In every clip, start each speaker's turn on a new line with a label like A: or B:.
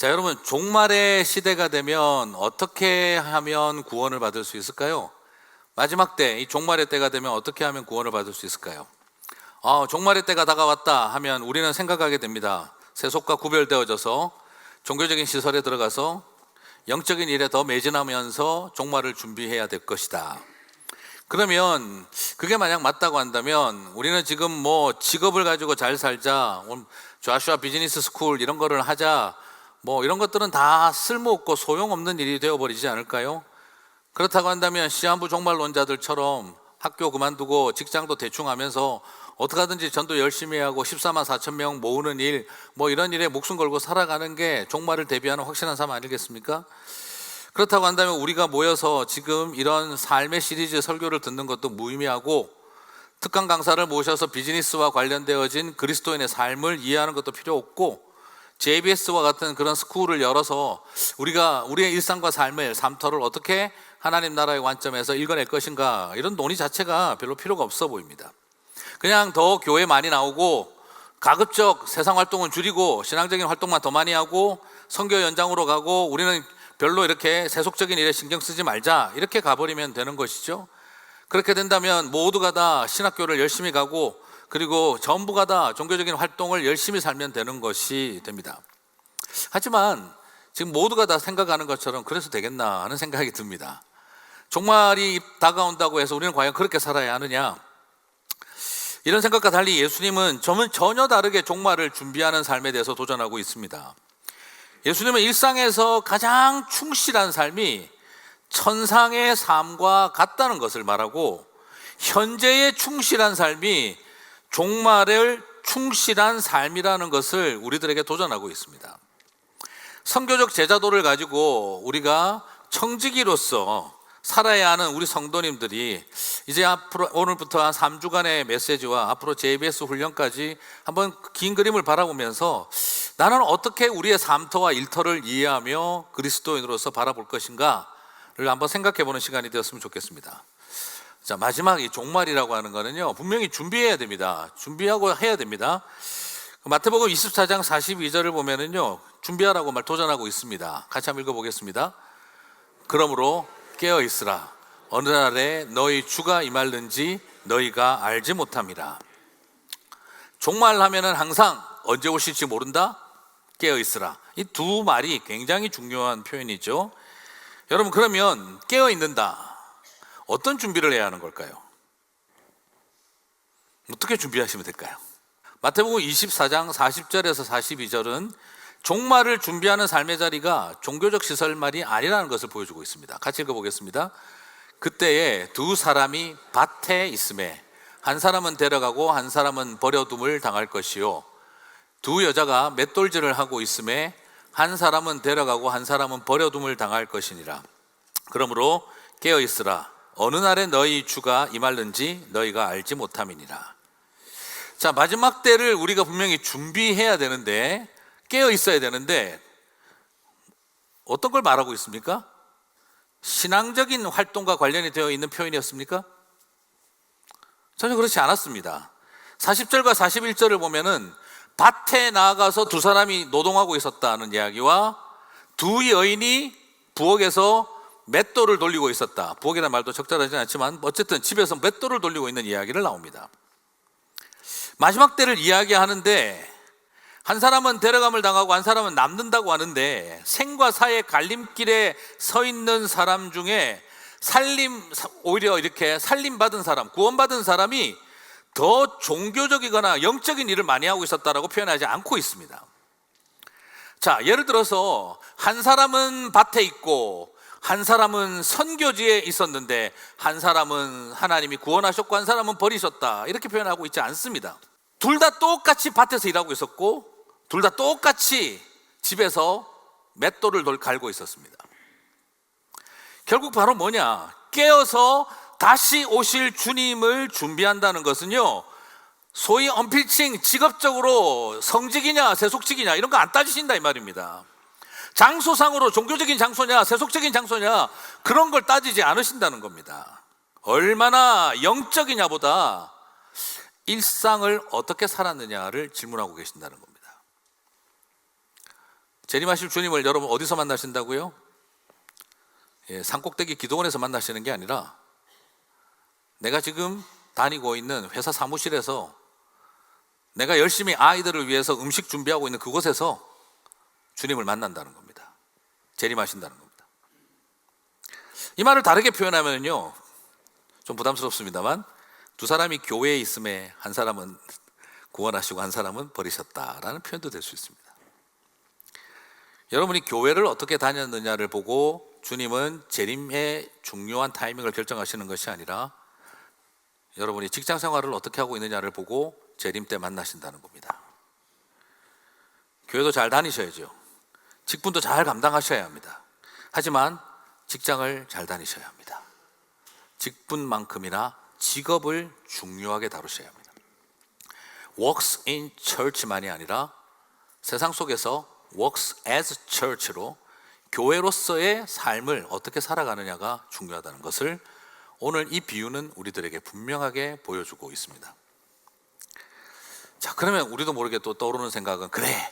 A: 자, 여러분, 종말의 시대가 되면 어떻게 하면 구원을 받을 수 있을까요? 마지막 때, 이 종말의 때가 되면 어떻게 하면 구원을 받을 수 있을까요? 종말의 때가 다가왔다 하면 우리는 생각하게 됩니다. 세속과 구별되어져서 종교적인 시설에 들어가서 영적인 일에 더 매진하면서 종말을 준비해야 될 것이다. 그러면 그게 만약 맞다고 한다면 우리는 지금 뭐 직업을 가지고 잘 살자, 조슈아 비즈니스 스쿨 이런 거를 하자, 뭐 이런 것들은 다 쓸모없고 소용없는 일이 되어버리지 않을까요? 그렇다고 한다면 시한부 종말론자들처럼 학교 그만두고 직장도 대충 하면서 어떻게 하든지 전도 열심히 하고 14만 4천 명 모으는 일, 뭐 이런 일에 목숨 걸고 살아가는 게 종말을 대비하는 확실한 삶 아니겠습니까? 그렇다고 한다면 우리가 모여서 지금 이런 삶의 시리즈 설교를 듣는 것도 무의미하고, 특강 강사를 모셔서 비즈니스와 관련되어진 그리스도인의 삶을 이해하는 것도 필요 없고, JBS와 같은 그런 스쿨을 열어서 우리가 우리의 일상과 삶을, 삶터를 어떻게 하나님 나라의 관점에서 읽어낼 것인가, 이런 논의 자체가 별로 필요가 없어 보입니다. 그냥 더 교회 많이 나오고 가급적 세상 활동은 줄이고 신앙적인 활동만 더 많이 하고 선교 연장으로 가고 우리는 별로 이렇게 세속적인 일에 신경 쓰지 말자, 이렇게 가버리면 되는 것이죠. 그렇게 된다면 모두가 다 신학교를 열심히 가고 그리고 전부가 다 종교적인 활동을 열심히 살면 되는 것이 됩니다. 하지만 지금 모두가 다 생각하는 것처럼 그래서 되겠나 하는 생각이 듭니다. 종말이 다가온다고 해서 우리는 과연 그렇게 살아야 하느냐, 이런 생각과 달리 예수님은 전혀 다르게 종말을 준비하는 삶에 대해서 도전하고 있습니다. 예수님은 일상에서 가장 충실한 삶이 천상의 삶과 같다는 것을 말하고, 현재의 충실한 삶이 종말을 충실한 삶이라는 것을 우리들에게 도전하고 있습니다. 선교적 제자도를 가지고 우리가 청지기로서 살아야 하는 우리 성도님들이 이제 앞으로 오늘부터 한 3주간의 메시지와 앞으로 JBS 훈련까지 한번 긴 그림을 바라보면서 나는 어떻게 우리의 삶터와 일터를 이해하며 그리스도인으로서 바라볼 것인가를 한번 생각해보는 시간이 되었으면 좋겠습니다. 자, 마지막 이 종말이라고 하는 거는요, 분명히 준비해야 됩니다. 준비하고 해야 됩니다. 마태복음 24장 42절을 보면은요, 준비하라고 도전하고 있습니다. 같이 한번 읽어보겠습니다. 그러므로 깨어 있으라. 어느 날에 너희 주가 임할는지 너희가 알지 못함이라. 종말하면은 항상 언제 오실지 모른다? 깨어 있으라. 이 두 말이 굉장히 중요한 표현이죠. 여러분, 그러면 깨어 있는다, 어떤 준비를 해야 하는 걸까요? 어떻게 준비하시면 될까요? 마태복음 24장 40절에서 42절은 종말을 준비하는 삶의 자리가 종교적 시설만이 아니라는 것을 보여주고 있습니다. 같이 읽어보겠습니다. 그때에 두 사람이 밭에 있음에 한 사람은 데려가고 한 사람은 버려둠을 당할 것이요, 두 여자가 맷돌질을 하고 있음에 한 사람은 데려가고 한 사람은 버려둠을 당할 것이니라. 그러므로 깨어 있으라. 어느 날에 너희 주가 임할는지 너희가 알지 못함이니라. 자, 마지막 때를 우리가 분명히 준비해야 되는데, 깨어 있어야 되는데 어떤 걸 말하고 있습니까? 신앙적인 활동과 관련이 되어 있는 표현이었습니까? 전혀 그렇지 않았습니다. 40절과 41절을 보면은 밭에 나아가서 두 사람이 노동하고 있었다는 이야기와 두 여인이 부엌에서 맷돌을 돌리고 있었다. 부엌이라는 말도 적절하지 않지만 어쨌든 집에서 맷돌을 돌리고 있는 이야기를 나옵니다. 마지막 때를 이야기하는데 한 사람은 데려감을 당하고 한 사람은 남는다고 하는데, 생과 사의 갈림길에 서 있는 사람 중에 오히려 이렇게 살림받은 사람, 구원받은 사람이 더 종교적이거나 영적인 일을 많이 하고 있었다라고 표현하지 않고 있습니다. 자, 예를 들어서 한 사람은 밭에 있고 한 사람은 선교지에 있었는데 한 사람은 하나님이 구원하셨고 한 사람은 버리셨다, 이렇게 표현하고 있지 않습니다. 둘 다 똑같이 밭에서 일하고 있었고 둘 다 똑같이 집에서 맷돌을 갈고 있었습니다. 결국 바로 뭐냐, 깨어서 다시 오실 주님을 준비한다는 것은요, 소위 언필칭 직업적으로 성직이냐 세속직이냐 이런 거 안 따지신다 이 말입니다. 장소상으로 종교적인 장소냐 세속적인 장소냐 그런 걸 따지지 않으신다는 겁니다. 얼마나 영적이냐 보다 일상을 어떻게 살았느냐를 질문하고 계신다는 겁니다. 재림하실 주님을 여러분 어디서 만나신다고요? 산꼭대기 기도원에서 만나시는 게 아니라 내가 지금 다니고 있는 회사 사무실에서 내가 열심히 아이들을 위해서 음식 준비하고 있는 그곳에서 주님을 만난다는 겁니다. 재림하신다는 겁니다. 이 말을 다르게 표현하면요, 좀 부담스럽습니다만 두 사람이 교회에 있음에 한 사람은 구원하시고 한 사람은 버리셨다라는 표현도 될 수 있습니다. 여러분이 교회를 어떻게 다녔느냐를 보고 주님은 재림의 중요한 타이밍을 결정하시는 것이 아니라 여러분이 직장 생활을 어떻게 하고 있느냐를 보고 재림 때 만나신다는 겁니다. 교회도 잘 다니셔야죠. 직분도 잘 감당하셔야 합니다. 하지만 직장을 잘 다니셔야 합니다. 직분만큼이나 직업을 중요하게 다루셔야 합니다. Works in church만이 아니라 세상 속에서 works as church로 교회로서의 삶을 어떻게 살아가느냐가 중요하다는 것을 오늘 이 비유는 우리들에게 분명하게 보여주고 있습니다. 자, 그러면 우리도 모르게 또 떠오르는 생각은, 그래,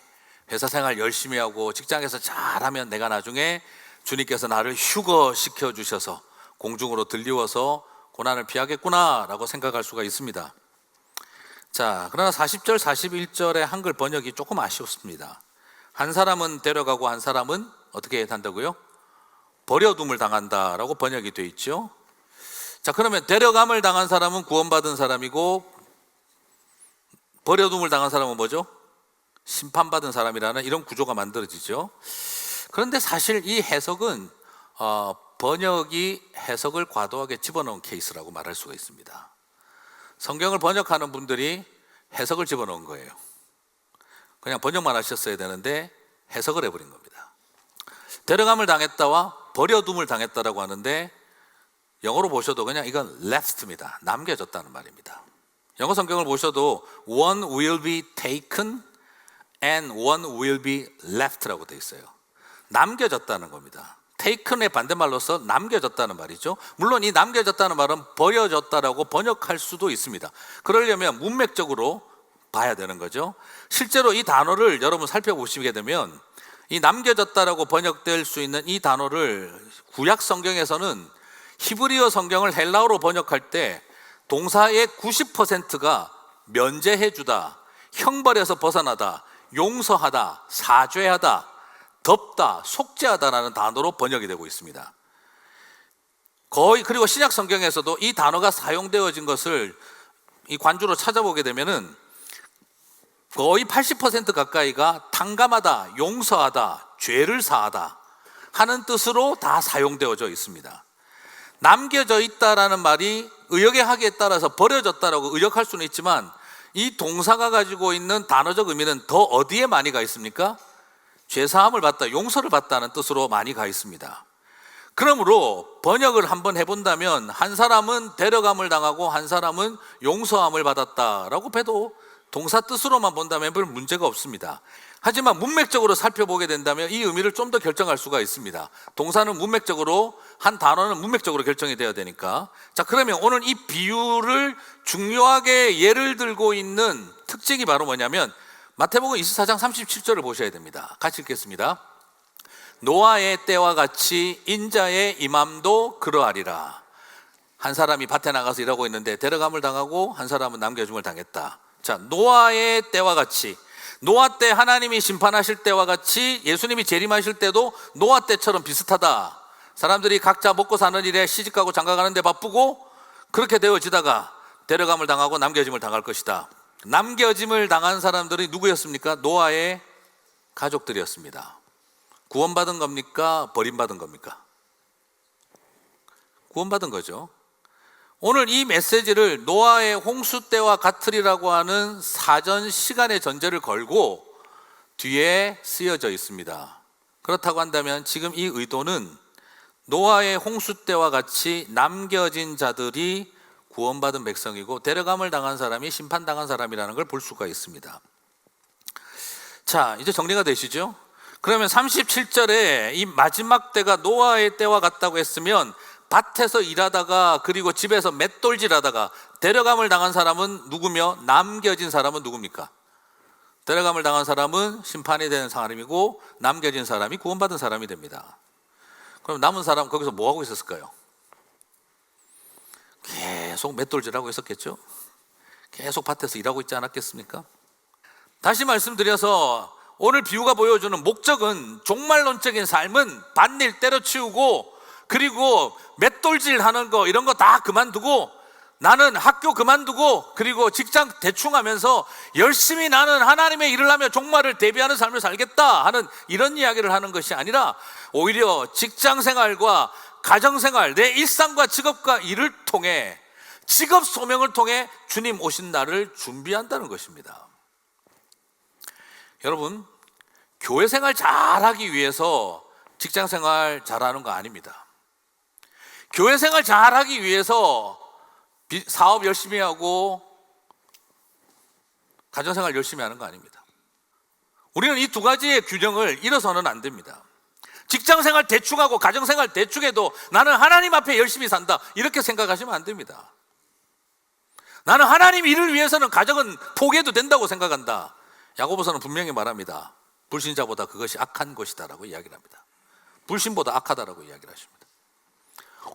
A: 회사 생활 열심히 하고 직장에서 잘하면 내가 나중에 주님께서 나를 휴거시켜 주셔서 공중으로 들리워서 고난을 피하겠구나 라고 생각할 수가 있습니다. 자, 그러나 40절 41절의 한글 번역이 조금 아쉬웠습니다. 한 사람은 데려가고 한 사람은 어떻게 한다고요? 버려둠을 당한다라고 번역이 되어 있죠. 자, 그러면 데려감을 당한 사람은 구원받은 사람이고 버려둠을 당한 사람은 뭐죠? 심판받은 사람이라는 이런 구조가 만들어지죠. 그런데 사실 이 해석은 번역이 해석을 과도하게 집어넣은 케이스라고 말할 수가 있습니다. 성경을 번역하는 분들이 해석을 집어넣은 거예요. 그냥 번역만 하셨어야 되는데 해석을 해버린 겁니다. 데려감을 당했다와 버려둠을 당했다라고 하는데 영어로 보셔도 그냥 이건 left입니다. 남겨졌다는 말입니다. 영어 성경을 보셔도 one will be taken and one will be left라고 되어 있어요. 남겨졌다는 겁니다. taken의 반대말로서 남겨졌다는 말이죠. 물론 이 남겨졌다는 말은 버려졌다라고 번역할 수도 있습니다. 그러려면 문맥적으로 봐야 되는 거죠. 실제로 이 단어를 여러분 살펴보시게 되면 이 남겨졌다라고 번역될 수 있는 이 단어를 구약 성경에서는 히브리어 성경을 헬라어로 번역할 때 동사의 90%가 면제해 주다, 형벌에서 벗어나다, 용서하다, 사죄하다, 덮다, 속죄하다라는 단어로 번역이 되고 있습니다. 그리고 신약 성경에서도 이 단어가 사용되어진 것을 이 관주로 찾아보게 되면은 거의 80% 가까이가 탕감하다, 용서하다, 죄를 사하다 하는 뜻으로 다 사용되어져 있습니다. 남겨져 있다라는 말이 의역의 하기에 따라서 버려졌다라고 의역할 수는 있지만 이 동사가 가지고 있는 단어적 의미는 더 어디에 많이 가 있습니까? 죄사함을 받다, 용서를 받다는 뜻으로 많이 가 있습니다. 그러므로 번역을 한번 해본다면 한 사람은 데려감을 당하고 한 사람은 용서함을 받았다라고 해도 동사 뜻으로만 본다면 별 문제가 없습니다. 하지만 문맥적으로 살펴보게 된다면 이 의미를 좀 더 결정할 수가 있습니다. 동사는 문맥적으로, 한 단어는 문맥적으로 결정이 돼야 되니까. 자, 그러면 오늘 이 비유를 중요하게 예를 들고 있는 특징이 바로 뭐냐면 마태복음 24장 37절을 보셔야 됩니다. 같이 읽겠습니다. 노아의 때와 같이 인자의 임함도 그러하리라. 한 사람이 밭에 나가서 일하고 있는데 데려감을 당하고 한 사람은 남겨줌을 당했다. 자, 노아의 때와 같이, 노아 때 하나님이 심판하실 때와 같이 예수님이 재림하실 때도 노아 때처럼 비슷하다. 사람들이 각자 먹고 사는 일에 시집가고 장가가는 데 바쁘고 그렇게 되어지다가 데려감을 당하고 남겨짐을 당할 것이다. 남겨짐을 당한 사람들이 누구였습니까? 노아의 가족들이었습니다. 구원받은 겁니까? 버림받은 겁니까? 구원받은 거죠. 오늘 이 메시지를 노아의 홍수 때와 같으리라고 하는 사전 시간의 전제를 걸고 뒤에 쓰여져 있습니다. 그렇다고 한다면 지금 이 의도는 노아의 홍수 때와 같이 남겨진 자들이 구원받은 백성이고 데려감을 당한 사람이 심판당한 사람이라는 걸 볼 수가 있습니다. 자, 이제 정리가 되시죠? 그러면 37절에 이 마지막 때가 노아의 때와 같다고 했으면 밭에서 일하다가 그리고 집에서 맷돌질하다가 데려감을 당한 사람은 누구며 남겨진 사람은 누굽니까? 데려감을 당한 사람은 심판이 되는 사람이고 남겨진 사람이 구원받은 사람이 됩니다. 그럼 남은 사람 거기서 뭐 하고 있었을까요? 계속 맷돌질하고 있었겠죠? 계속 밭에서 일하고 있지 않았겠습니까? 다시 말씀드려서 오늘 비유가 보여주는 목적은 종말론적인 삶은 밭일 때려치우고 그리고 맷돌질 하는 거 이런 거 다 그만두고 나는 학교 그만두고 그리고 직장 대충 하면서 열심히 나는 하나님의 일을 하며 종말을 대비하는 삶을 살겠다 하는 이런 이야기를 하는 것이 아니라 오히려 직장 생활과 가정 생활, 내 일상과 직업과 일을 통해 직업 소명을 통해 주님 오신 날을 준비한다는 것입니다. 여러분, 교회 생활 잘하기 위해서 직장 생활 잘하는 거 아닙니다. 교회 생활 잘하기 위해서 사업 열심히 하고 가정 생활 열심히 하는 거 아닙니다. 우리는 이 두 가지의 균형을 잃어서는 안 됩니다. 직장 생활 대충 하고 가정 생활 대충 해도 나는 하나님 앞에 열심히 산다 이렇게 생각하시면 안 됩니다. 나는 하나님 일을 위해서는 가정은 포기해도 된다고 생각한다. 야고보서는 분명히 말합니다. 불신자보다 그것이 악한 것이다라고 이야기를 합니다. 불신보다 악하다라고 이야기를 하십니다.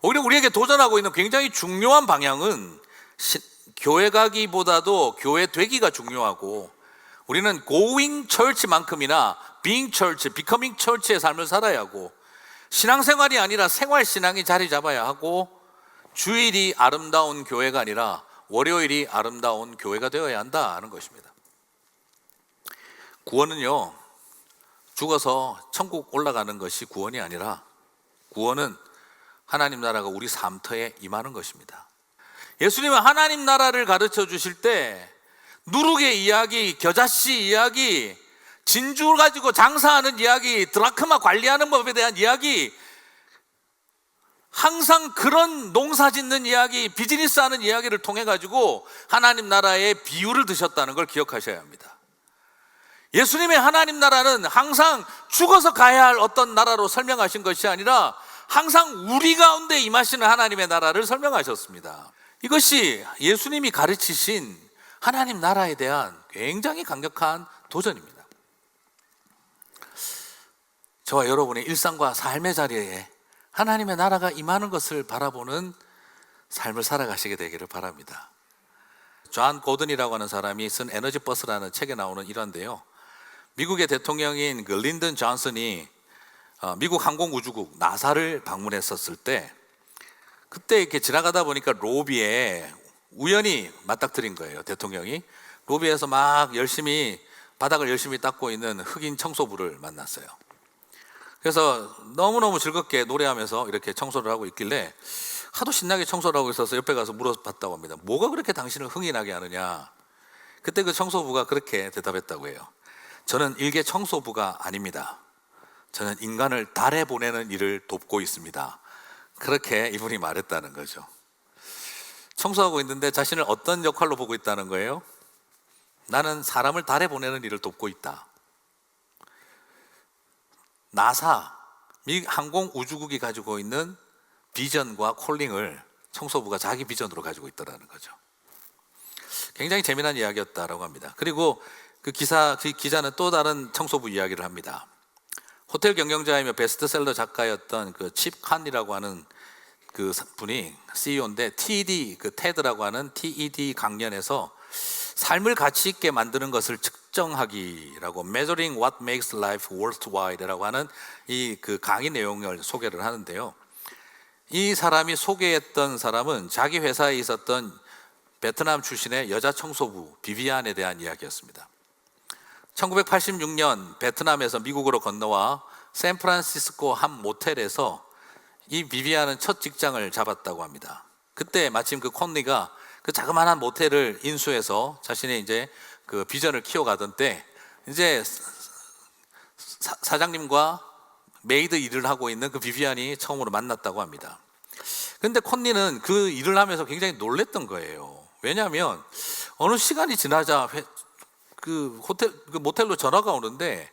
A: 오히려 우리에게 도전하고 있는 굉장히 중요한 방향은 교회 가기보다도 교회 되기가 중요하고 우리는 going church만큼이나 being church, becoming church의 삶을 살아야 하고 신앙생활이 아니라 생활신앙이 자리 잡아야 하고 주일이 아름다운 교회가 아니라 월요일이 아름다운 교회가 되어야 한다 하는 것입니다. 구원은요, 죽어서 천국 올라가는 것이 구원이 아니라 구원은 하나님 나라가 우리 삶터에 임하는 것입니다. 예수님은 하나님 나라를 가르쳐 주실 때 누룩의 이야기, 겨자씨 이야기, 진주 가지고 장사하는 이야기, 드라크마 관리하는 법에 대한 이야기, 항상 그런 농사 짓는 이야기, 비즈니스 하는 이야기를 통해 가지고 하나님 나라의 비유를 드셨다는 걸 기억하셔야 합니다. 예수님의 하나님 나라는 항상 죽어서 가야 할 어떤 나라로 설명하신 것이 아니라 항상 우리 가운데 임하시는 하나님의 나라를 설명하셨습니다. 이것이 예수님이 가르치신 하나님 나라에 대한 굉장히 강력한 도전입니다. 저와 여러분의 일상과 삶의 자리에 하나님의 나라가 임하는 것을 바라보는 삶을 살아가시게 되기를 바랍니다. 존 고든이라고 하는 사람이 쓴 에너지 버스라는 책에 나오는 일화인데요. 미국의 대통령인 그 린든 존슨이 미국 항공우주국 나사를 방문했었을 때 그때 이렇게 지나가다 보니까 로비에 우연히 맞닥뜨린 거예요. 대통령이 로비에서 막 바닥을 열심히 닦고 있는 흑인 청소부를 만났어요. 그래서 너무너무 즐겁게 노래하면서 이렇게 청소를 하고 있길래 하도 신나게 청소를 하고 있어서 옆에 가서 물어봤다고 합니다. 뭐가 그렇게 당신을 흥이 나게 하느냐? 그때 그 청소부가 그렇게 대답했다고 해요. 저는 일개 청소부가 아닙니다. 저는 인간을 달에 보내는 일을 돕고 있습니다. 그렇게 이분이 말했다는 거죠. 청소하고 있는데 자신을 어떤 역할로 보고 있다는 거예요? 나는 사람을 달에 보내는 일을 돕고 있다. 나사, 미 항공우주국이 가지고 있는 비전과 콜링을 청소부가 자기 비전으로 가지고 있다는 거죠. 굉장히 재미난 이야기였다라고 합니다. 그리고 그 기자는 또 다른 청소부 이야기를 합니다. 호텔 경영자이며 베스트셀러 작가였던 그 칩 칸이라고 하는 그 분이 CEO인데 테드라고 하는 TED 강연에서 삶을 가치 있게 만드는 것을 측정하기라고 Measuring What Makes Life Worthwhile이라고 하는 이 그 강의 내용을 소개를 하는데요. 이 사람이 소개했던 사람은 자기 회사에 있었던 베트남 출신의 여자 청소부 비비안에 대한 이야기였습니다. 1986년 베트남에서 미국으로 건너와 샌프란시스코 한 모텔에서 이 비비안은 첫 직장을 잡았다고 합니다. 그때 마침 그 콘니가 그 자그마한 모텔을 인수해서 자신의 이제 그 비전을 키워가던 때 이제 사장님과 메이드 일을 하고 있는 그 비비안이 처음으로 만났다고 합니다. 근데 콘니는 그 일을 하면서 굉장히 놀랬던 거예요. 왜냐하면 어느 시간이 지나자 그 모텔로 전화가 오는데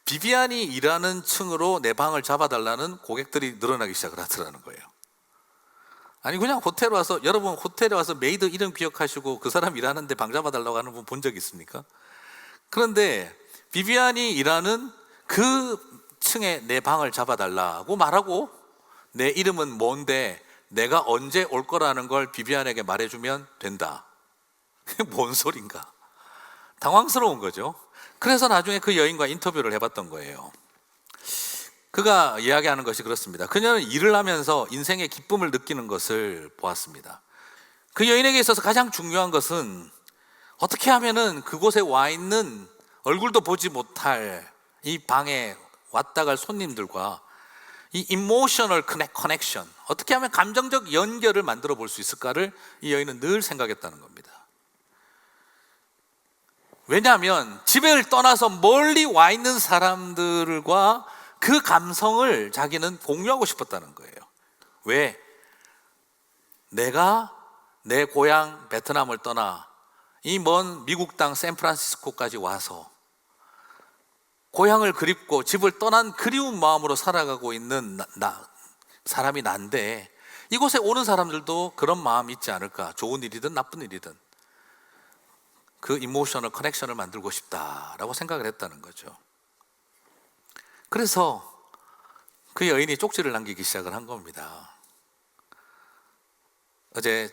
A: 비비안이 일하는 층으로 내 방을 잡아달라는 고객들이 늘어나기 시작을 하더라는 거예요. 아니 그냥 호텔에 와서 여러분 호텔에 와서 메이드 이름 기억하시고 그 사람 일하는데 방 잡아달라고 하는 분 본 적 있습니까? 그런데 비비안이 일하는 그 층에 내 방을 잡아달라고 말하고 내 이름은 뭔데 내가 언제 올 거라는 걸 비비안에게 말해주면 된다. 뭔 소린가? 당황스러운 거죠. 그래서 나중에 그 여인과 인터뷰를 해봤던 거예요. 그가 이야기하는 것이 그렇습니다. 그녀는 일을 하면서 인생의 기쁨을 느끼는 것을 보았습니다. 그 여인에게 있어서 가장 중요한 것은 어떻게 하면은 그곳에 와 있는 얼굴도 보지 못할 이 방에 왔다 갈 손님들과 이 이모셔널 커넥션, 어떻게 하면 감정적 연결을 만들어 볼 수 있을까를 이 여인은 늘 생각했다는 겁니다. 왜냐하면 집을 떠나서 멀리 와 있는 사람들과 그 감성을 자기는 공유하고 싶었다는 거예요. 왜? 내가 내 고향 베트남을 떠나 이 먼 미국 땅 샌프란시스코까지 와서 고향을 그립고 집을 떠난 그리운 마음으로 살아가고 있는 사람이 난데 이곳에 오는 사람들도 그런 마음이 있지 않을까? 좋은 일이든 나쁜 일이든 그 이모셔널 커넥션을 만들고 싶다라고 생각을 했다는 거죠. 그래서 그 여인이 쪽지를 남기기 시작을 한 겁니다. 어제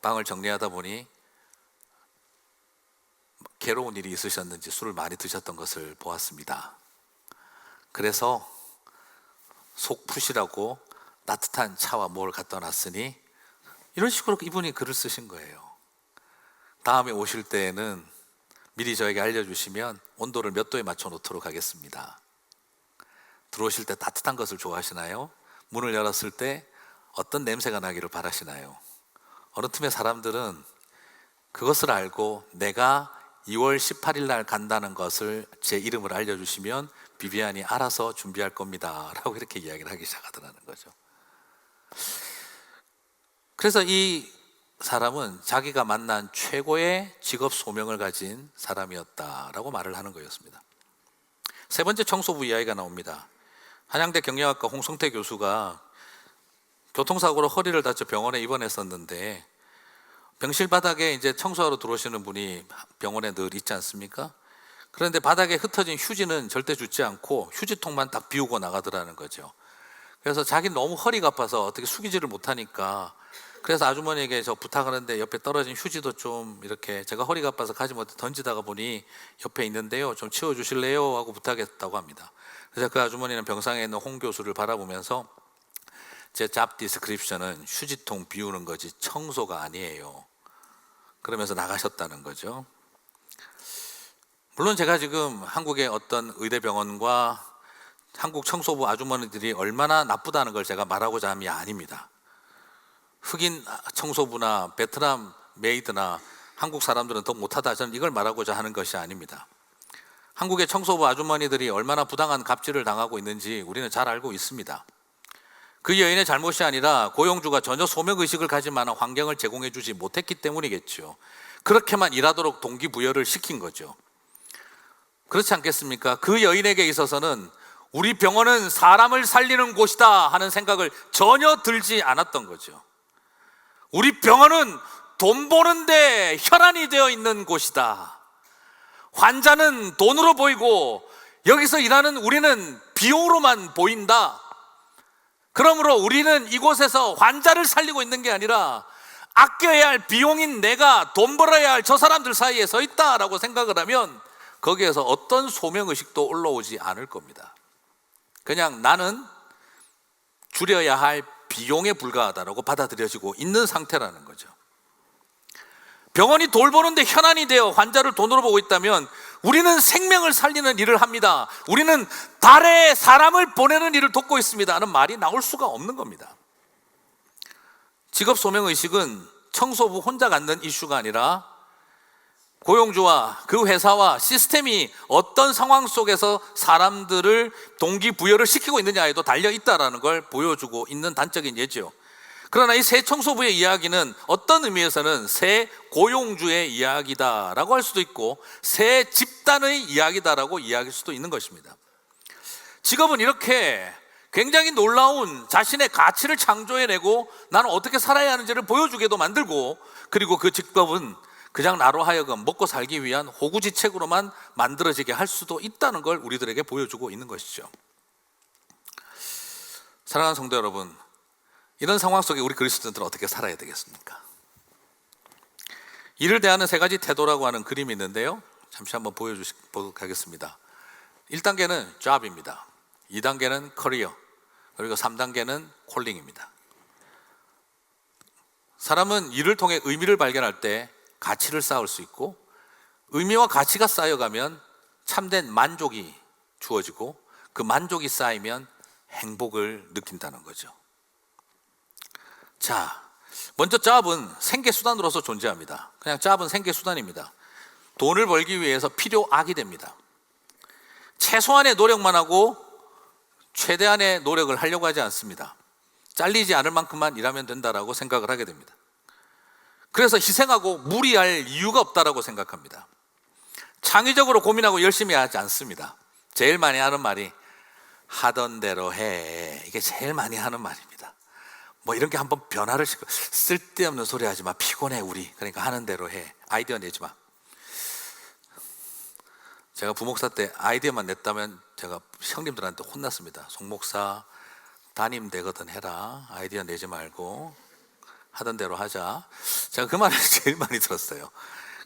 A: 방을 정리하다 보니 괴로운 일이 있으셨는지 술을 많이 드셨던 것을 보았습니다. 그래서 속 푸시라고 따뜻한 차와 뭘 갖다 놨으니 이런 식으로 이분이 글을 쓰신 거예요. 다음에 오실 때에는 미리 저에게 알려주시면 온도를 몇 도에 맞춰 놓도록 하겠습니다. 들어오실 때 따뜻한 것을 좋아하시나요? 문을 열었을 때 어떤 냄새가 나기를 바라시나요? 어느 틈에 사람들은 그것을 알고 내가 2월 18일 날 간다는 것을 제 이름을 알려주시면 비비안이 알아서 준비할 겁니다 라고 이렇게 이야기를 하기 시작하더라는 거죠. 그래서 이 사람은 자기가 만난 최고의 직업 소명을 가진 사람이었다라고 말을 하는 거였습니다. 세 번째 청소부 이야기가 나옵니다. 한양대 경영학과 홍성태 교수가 교통사고로 허리를 다쳐 병원에 입원했었는데 병실 바닥에 이제 청소하러 들어오시는 분이 병원에 늘 있지 않습니까? 그런데 바닥에 흩어진 휴지는 절대 줍지 않고 휴지통만 딱 비우고 나가더라는 거죠. 그래서 자기는 너무 허리가 아파서 어떻게 숙이지를 못하니까 그래서 아주머니에게 저 부탁하는데 옆에 떨어진 휴지도 좀 이렇게 제가 허리가 아파서 가지 못해 던지다가 보니 옆에 있는데요 좀 치워주실래요? 하고 부탁했다고 합니다. 그래서 그 아주머니는 병상에 있는 홍 교수를 바라보면서 제 잡 디스크립션은 휴지통 비우는 거지 청소가 아니에요 그러면서 나가셨다는 거죠. 물론 제가 지금 한국의 어떤 의대병원과 한국 청소부 아주머니들이 얼마나 나쁘다는 걸 제가 말하고자 함이 아닙니다. 흑인 청소부나 베트남 메이드나 한국 사람들은 더 못하다 저는 이걸 말하고자 하는 것이 아닙니다. 한국의 청소부 아주머니들이 얼마나 부당한 갑질을 당하고 있는지 우리는 잘 알고 있습니다. 그 여인의 잘못이 아니라 고용주가 전혀 소명의식을 가질 만한 환경을 제공해 주지 못했기 때문이겠죠. 그렇게만 일하도록 동기부여를 시킨 거죠. 그렇지 않겠습니까? 그 여인에게 있어서는 우리 병원은 사람을 살리는 곳이다 하는 생각을 전혀 들지 않았던 거죠. 우리 병원은 돈 버는데 혈안이 되어 있는 곳이다. 환자는 돈으로 보이고 여기서 일하는 우리는 비용으로만 보인다. 그러므로 우리는 이곳에서 환자를 살리고 있는 게 아니라 아껴야 할 비용인 내가 돈 벌어야 할 저 사람들 사이에 서 있다라고 생각을 하면 거기에서 어떤 소명의식도 올라오지 않을 겁니다. 그냥 나는 줄여야 할 비용에 불과하다라고 받아들여지고 있는 상태라는 거죠. 병원이 돌보는데 현안이 되어 환자를 돈으로 보고 있다면 우리는 생명을 살리는 일을 합니다. 우리는 달에 사람을 보내는 일을 돕고 있습니다 하는 말이 나올 수가 없는 겁니다. 직업 소명의식은 청소부 혼자 갖는 이슈가 아니라 고용주와 그 회사와 시스템이 어떤 상황 속에서 사람들을 동기부여를 시키고 있느냐에도 달려있다는 걸 보여주고 있는 단적인 예죠. 그러나 이 새 청소부의 이야기는 어떤 의미에서는 새 고용주의 이야기다라고 할 수도 있고 새 집단의 이야기다라고 이야기할 수도 있는 것입니다. 직업은 이렇게 굉장히 놀라운 자신의 가치를 창조해내고 나는 어떻게 살아야 하는지를 보여주게도 만들고 그리고 그 직업은 그냥 나로 하여금 먹고 살기 위한 호구지책으로만 만들어지게 할 수도 있다는 걸 우리들에게 보여주고 있는 것이죠. 사랑하는 성도 여러분, 이런 상황 속에 우리 그리스도인들은 어떻게 살아야 되겠습니까? 이를 대하는 세 가지 태도라고 하는 그림이 있는데요, 잠시 한번 보여주도록 하겠습니다. 1단계는 job입니다. 2단계는 career, 그리고 3단계는 calling입니다. 사람은 일을 통해 의미를 발견할 때 가치를 쌓을 수 있고, 의미와 가치가 쌓여가면 참된 만족이 주어지고, 그 만족이 쌓이면 행복을 느낀다는 거죠. 자, 먼저 job은 생계수단으로서 존재합니다. 그냥 job은 생계수단입니다. 돈을 벌기 위해서 필요악이 됩니다. 최소한의 노력만 하고 최대한의 노력을 하려고 하지 않습니다. 잘리지 않을 만큼만 일하면 된다라고 생각을 하게 됩니다. 그래서 희생하고 무리할 이유가 없다라고 생각합니다. 창의적으로 고민하고 열심히 하지 않습니다. 제일 많이 하는 말이 하던 대로 해. 이게 제일 많이 하는 말입니다. 뭐 이런 게 한번 변화를 시켜. 쓸데없는 소리 하지 마. 피곤해 우리. 그러니까 하는 대로 해. 아이디어 내지 마. 제가 부목사 때 아이디어만 냈다면 제가 형님들한테 혼났습니다. 송목사 담임 되거든 해라. 아이디어 내지 말고 하던 대로 하자. 제가 그 말을 제일 많이 들었어요.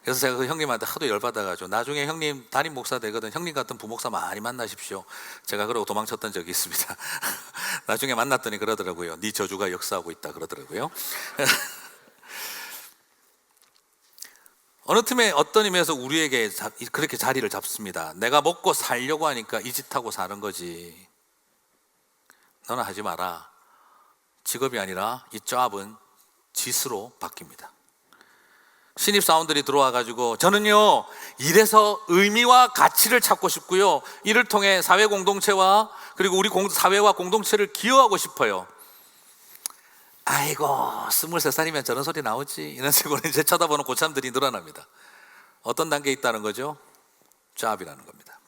A: 그래서 제가 그 형님한테 하도 열받아가지고 나중에 형님 담임 목사 되거든, 형님 같은 부목사 많이 만나십시오. 제가 그러고 도망쳤던 적이 있습니다. 나중에 만났더니 그러더라고요. 네 저주가 역사하고 있다 그러더라고요. 어느 틈에 어떤 의미에서 우리에게 그렇게 자리를 잡습니다. 내가 먹고 살려고 하니까 이 짓 하고 사는 거지. 너는 하지 마라. 직업이 아니라 이 job은 짓으로 바뀝니다. 신입사원들이 들어와가지고 저는요 일에서 의미와 가치를 찾고 싶고요, 이를 통해 사회 공동체와 그리고 우리 사회와 공동체를 기여하고 싶어요. 아이고 23살이면 저런 소리 나오지, 이런 식으로 이제 쳐다보는 고참들이 늘어납니다. 어떤 단계에 있다는 거죠? job이라는 겁니다.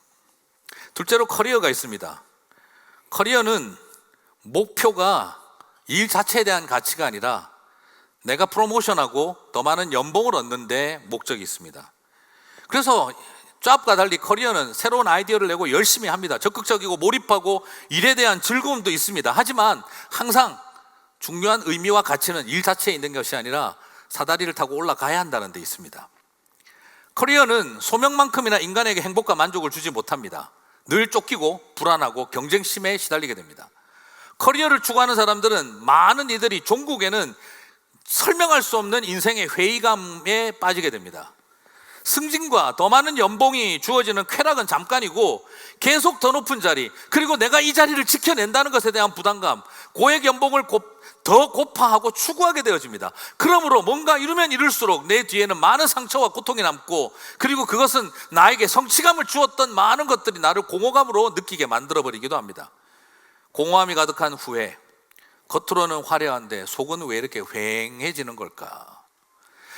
A: 둘째로 커리어가 있습니다. 커리어는 목표가 일 자체에 대한 가치가 아니라 내가 프로모션하고 더 많은 연봉을 얻는 데 목적이 있습니다. 그래서 job과 달리 커리어는 새로운 아이디어를 내고 열심히 합니다. 적극적이고 몰입하고 일에 대한 즐거움도 있습니다. 하지만 항상 중요한 의미와 가치는 일 자체에 있는 것이 아니라 사다리를 타고 올라가야 한다는 데 있습니다. 커리어는 소명만큼이나 인간에게 행복과 만족을 주지 못합니다. 늘 쫓기고 불안하고 경쟁심에 시달리게 됩니다. 커리어를 추구하는 사람들은 많은 이들이 종국에는 설명할 수 없는 인생의 회의감에 빠지게 됩니다. 승진과 더 많은 연봉이 주어지는 쾌락은 잠깐이고 계속 더 높은 자리, 그리고 내가 이 자리를 지켜낸다는 것에 대한 부담감, 고액 연봉을 더 고파하고 추구하게 되어집니다. 그러므로 뭔가 이루면 이룰수록 내 뒤에는 많은 상처와 고통이 남고, 그리고 그것은 나에게 성취감을 주었던 많은 것들이 나를 공허감으로 느끼게 만들어버리기도 합니다. 공허함이 가득한 후에 겉으로는 화려한데 속은 왜 이렇게 휑해지는 걸까?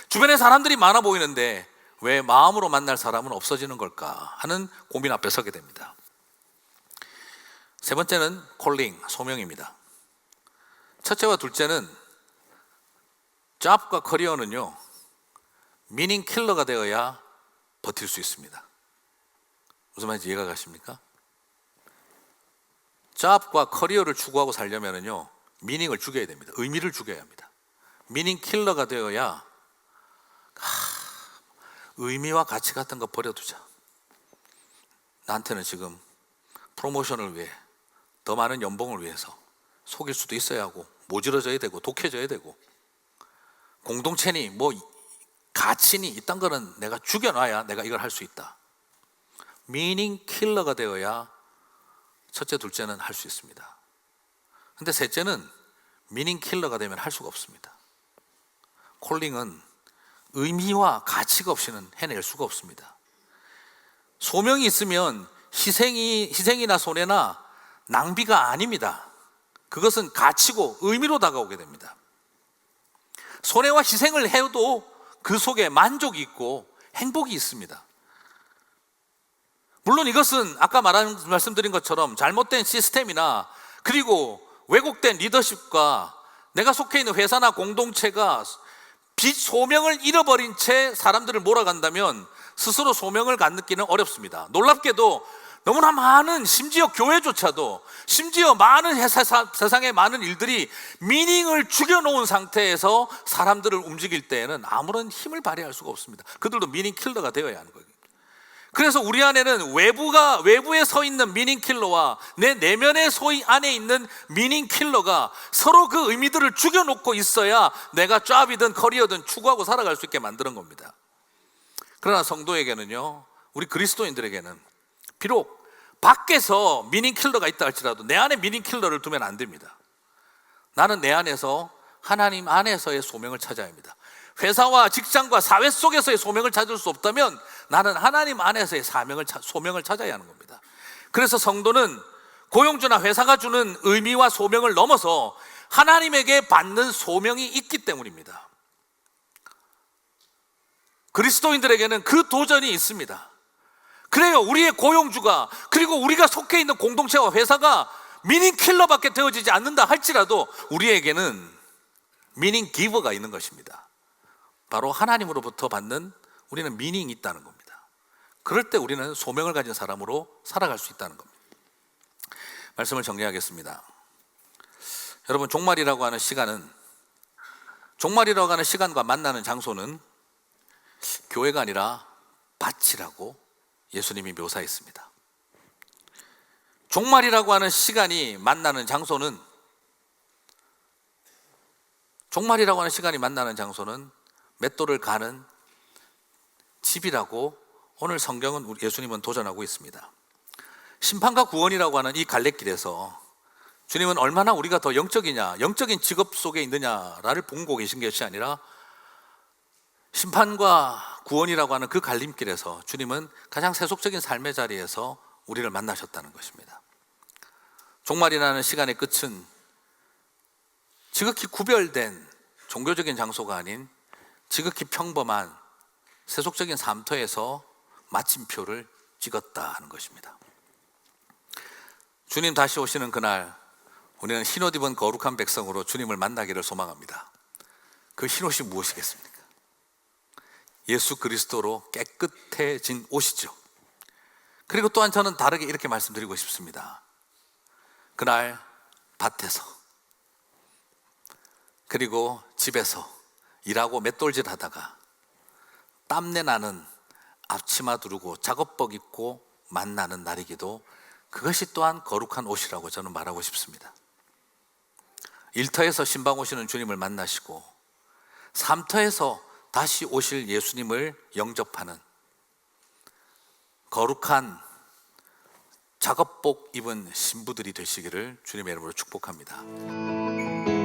A: 주변에 사람들이 많아 보이는데 왜 마음으로 만날 사람은 없어지는 걸까 하는 고민 앞에 서게 됩니다. 세 번째는 콜링, 소명입니다. 첫째와 둘째는 job과 커리어는요 미닝 킬러가 되어야 버틸 수 있습니다. 무슨 말인지 이해가 가십니까? job과 커리어를 추구하고 살려면요 미닝을 죽여야 됩니다. 의미를 죽여야 합니다. 미닝 킬러가 되어야 의미와 가치 같은 거 버려두자. 나한테는 지금 프로모션을 위해, 더 많은 연봉을 위해서 속일 수도 있어야 하고, 모질어져야 되고, 독해져야 되고, 공동체니 뭐 가치니 이딴 거는 내가 죽여놔야 내가 이걸 할 수 있다. 미닝 킬러가 되어야 첫째, 둘째는 할 수 있습니다. 근데 셋째는 미닝 킬러가 되면 할 수가 없습니다. 콜링은 의미와 가치가 없이는 해낼 수가 없습니다. 소명이 있으면 희생이나 손해나 낭비가 아닙니다. 그것은 가치고 의미로 다가오게 됩니다. 손해와 희생을 해도 그 속에 만족이 있고 행복이 있습니다. 물론 이것은 아까 말씀드린 것처럼 잘못된 시스템이나 그리고 왜곡된 리더십과 내가 속해 있는 회사나 공동체가 빛 소명을 잃어버린 채 사람들을 몰아간다면 스스로 소명을 갖기는 어렵습니다. 놀랍게도 너무나 많은, 심지어 교회조차도, 심지어 많은 세상의 많은 일들이 미닝을 죽여놓은 상태에서 사람들을 움직일 때에는 아무런 힘을 발휘할 수가 없습니다. 그들도 미닝 킬러가 되어야 하는 거예요. 그래서 우리 안에는 외부에 서 있는 미닝 킬러와 내 내면의 안에 있는 미닝 킬러가 서로 그 의미들을 죽여놓고 있어야 내가 잡이든 커리어든 추구하고 살아갈 수 있게 만드는 겁니다. 그러나 성도에게는요, 우리 그리스도인들에게는 비록 밖에서 미닝 킬러가 있다 할지라도 내 안에 미닝 킬러를 두면 안 됩니다. 나는 내 안에서 하나님 안에서의 소명을 찾아야 합니다. 회사와 직장과 사회 속에서의 소명을 찾을 수 없다면 나는 하나님 안에서의 소명을 찾아야 하는 겁니다. 그래서 성도는 고용주나 회사가 주는 의미와 소명을 넘어서 하나님에게 받는 소명이 있기 때문입니다. 그리스도인들에게는 그 도전이 있습니다. 그래요, 우리의 고용주가, 그리고 우리가 속해 있는 공동체와 회사가 미닝 킬러밖에 되어지지 않는다 할지라도 우리에게는 미닝 기버가 있는 것입니다. 바로 하나님으로부터 받는, 우리는 미닝이 있다는 겁니다. 그럴 때 우리는 소명을 가진 사람으로 살아갈 수 있다는 겁니다. 말씀을 정리하겠습니다. 여러분, 종말이라고 하는 시간과 만나는 장소는 교회가 아니라 밭이라고 예수님이 묘사했습니다. 종말이라고 하는 시간이 만나는 장소는 맷돌을 가는 집이라고 오늘 성경은 예수님은 도전하고 있습니다. 심판과 구원이라고 하는 이 갈래길에서 주님은 얼마나 우리가 더 영적인 직업 속에 있느냐를 보고 계신 것이 아니라 심판과 구원이라고 하는 그 갈림길에서 주님은 가장 세속적인 삶의 자리에서 우리를 만나셨다는 것입니다. 종말이라는 시간의 끝은 지극히 구별된 종교적인 장소가 아닌 지극히 평범한 세속적인 삶터에서 마침표를 찍었다 하는 것입니다. 주님 다시 오시는 그날 우리는 흰옷 입은 거룩한 백성으로 주님을 만나기를 소망합니다. 그 흰옷이 무엇이겠습니까? 예수 그리스도로 깨끗해진 옷이죠. 그리고 또한 저는 다르게 이렇게 말씀드리고 싶습니다. 그날 밭에서, 그리고 집에서 일하고 맷돌질 하다가 땀내 나는 앞치마 두르고 작업복 입고 만나는 날이기도, 그것이 또한 거룩한 옷이라고 저는 말하고 싶습니다. 일터에서 신방 오시는 주님을 만나시고 삶터에서 다시 오실 예수님을 영접하는 거룩한 작업복 입은 신부들이 되시기를 주님의 이름으로 축복합니다.